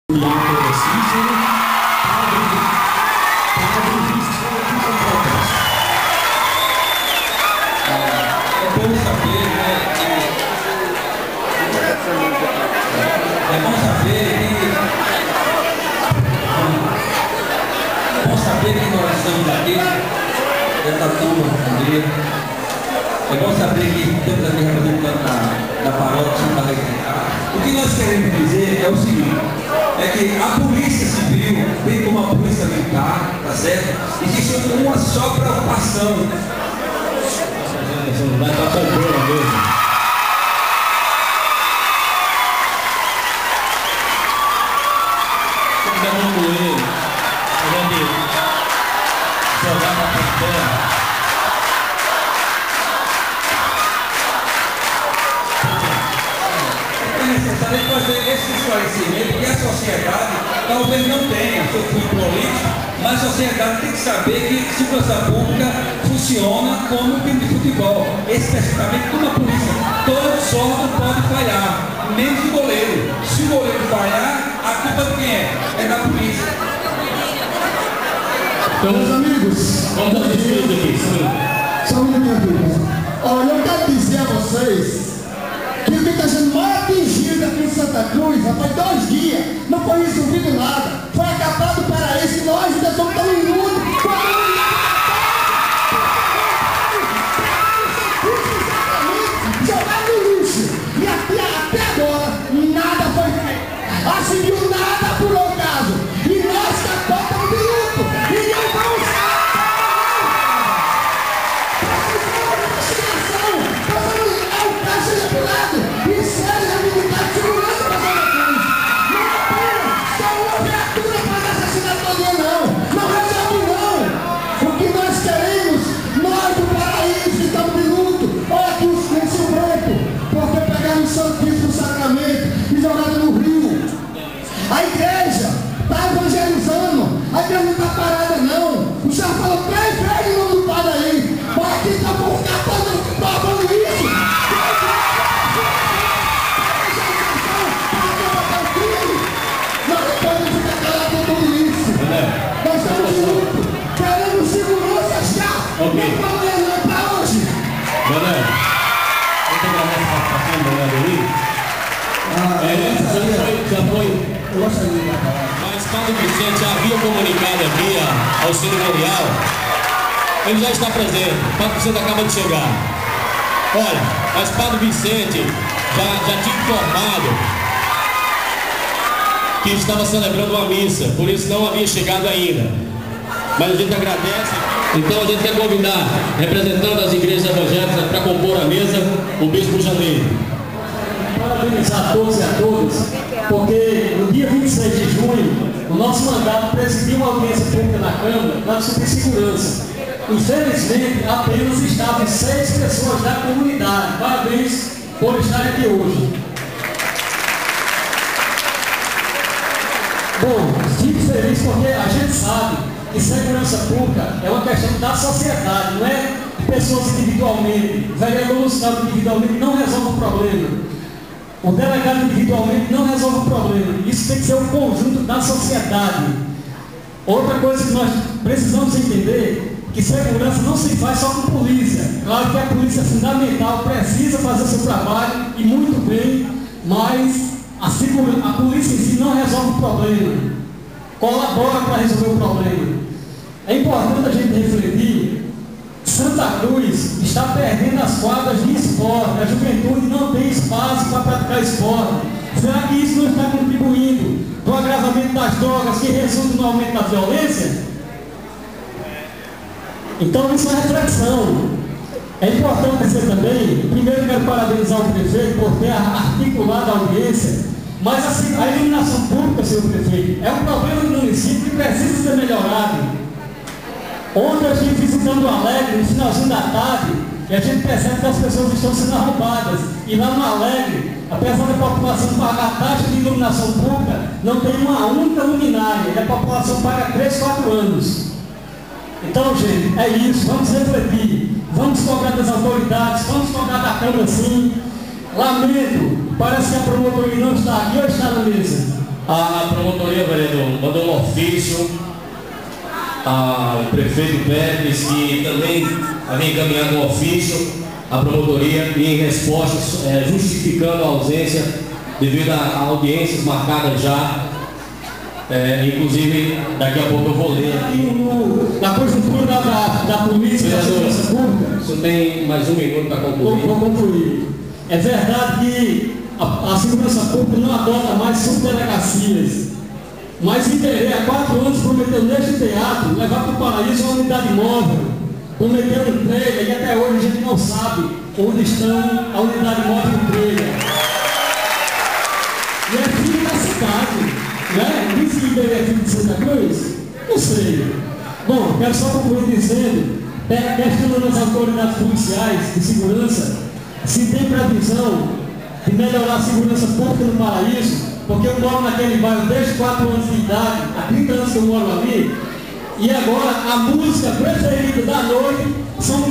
É bom saber que temos aqui representando da paróquia Santa Rita. O que nós queremos dizer é o seguinte, é que a polícia civil, bem como a polícia militar, tá certo? Existe uma só preocupação. Vai estar comprando mesmo. Vamos concluir. Jogar para a terra. Necessário fazer esse esclarecimento que a sociedade talvez não tenha. Eu fui político, mas a sociedade tem que saber que segurança pública funciona como um time de futebol, especificamente como a polícia. Todo sólido pode falhar, menos o goleiro. Se o goleiro falhar, a culpa de quem é? É da polícia. Então, meus amigos, vamos dar despeito aqui. Só um minutinho aqui. Olha, eu quero dizer a vocês que o que está sendo mais atingido aqui em Santa Cruz, já faz 2 dias, não foi resolvido nada. Foi acabado o paraíso e nós ainda estamos tão imundos. Jogar no lixo. E até agora, nada foi feito. Assumiu nada por acaso. E nós que estamos de luto. Ninguém vai usar. Santíssimo Sacramento e jogado no rio. A igreja está evangelizando, a igreja não está parada não. O senhor falou 3 vezes o nome do padre aí, mas aqui está por cá falando isso. Nós não podemos ficar calados com tudo isso. Nós estamos de luto, queremos segurança já. Ok. Não problema para hoje. Já foi. Eu gostaria de falar. Mas Padre Vicente já havia comunicado aqui ao cerimonial. Ele já está presente. Padre Vicente acaba de chegar. Olha, mas Padre Vicente já tinha informado que estava celebrando uma missa, por isso não havia chegado ainda. Mas a gente agradece. Então a gente quer convidar, representando as igrejas evangélicas, para compor a mesa, o Bispo Janeiro. Parabenizar a todos e a todas, porque no dia 26 de junho, o nosso mandato presidiu uma audiência pública na Câmara para discutir segurança. Infelizmente, apenas estavam 6 pessoas da comunidade. Parabéns por estarem aqui hoje. Bom, fico feliz porque a gente sabe que segurança pública é uma questão da sociedade, não é de pessoas individualmente. O vereador Gustavo individualmente não resolve o problema. O delegado individualmente não resolve o problema. Isso tem que ser um conjunto da sociedade. Outra coisa que nós precisamos entender, que segurança não se faz só com polícia. Claro que a polícia é fundamental, precisa fazer o seu trabalho, e muito bem, mas a polícia em si não resolve o problema. Colabora para resolver o problema. É importante a gente refletir. Santa Cruz está perdendo as quadras de esporte. A juventude não tem espaço para praticar esporte. Será que isso não está contribuindo para o agravamento das drogas que resulta no aumento da violência? Então isso é reflexão. É importante dizer também, primeiro quero parabenizar o prefeito por ter articulado a audiência, mas a iluminação pública, senhor prefeito, é um problema do município que precisa ser melhorado. Ontem eu estive visitando o Alegre, no finalzinho da tarde, e a gente percebe que as pessoas estão sendo arrombadas. E lá no Alegre, apesar da população pagar taxa de iluminação pública, não tem uma única luminária, e a população paga 3, 4 anos. Então, gente, é isso, vamos refletir, vamos cobrar das autoridades, vamos cobrar da Câmara sim. Lamento, parece que a promotoria não está aqui ou está na mesa. A promotoria, vereador, mandou um ofício ao prefeito Pérez, que também havia encaminhado um ofício à promotoria e em resposta justificando a ausência devido a audiências marcadas já. Inclusive, daqui a pouco eu vou ler aqui. Na conjuntura da polícia, da segurança pública. O senhor tem mais um minuto para concluir. Vou concluir. É verdade que a segurança pública não adota mais subdelegacias. Mas Iterê, há 4 anos, prometeu neste teatro levar para o Paraíso uma unidade móvel. Prometeu um trailer e até hoje a gente não sabe onde estão a unidade móvel e o trailer. E é filho da cidade. Né? Diz que Iterê é filho de Santa Cruz? Não sei. Bom, quero só concluir dizendo, questionando as autoridades policiais de segurança, se tem previsão de melhorar a segurança pública no Paraíso, porque eu moro naquele bairro desde 4 anos de idade, há 30 anos que eu moro ali, e agora a música preferida da noite são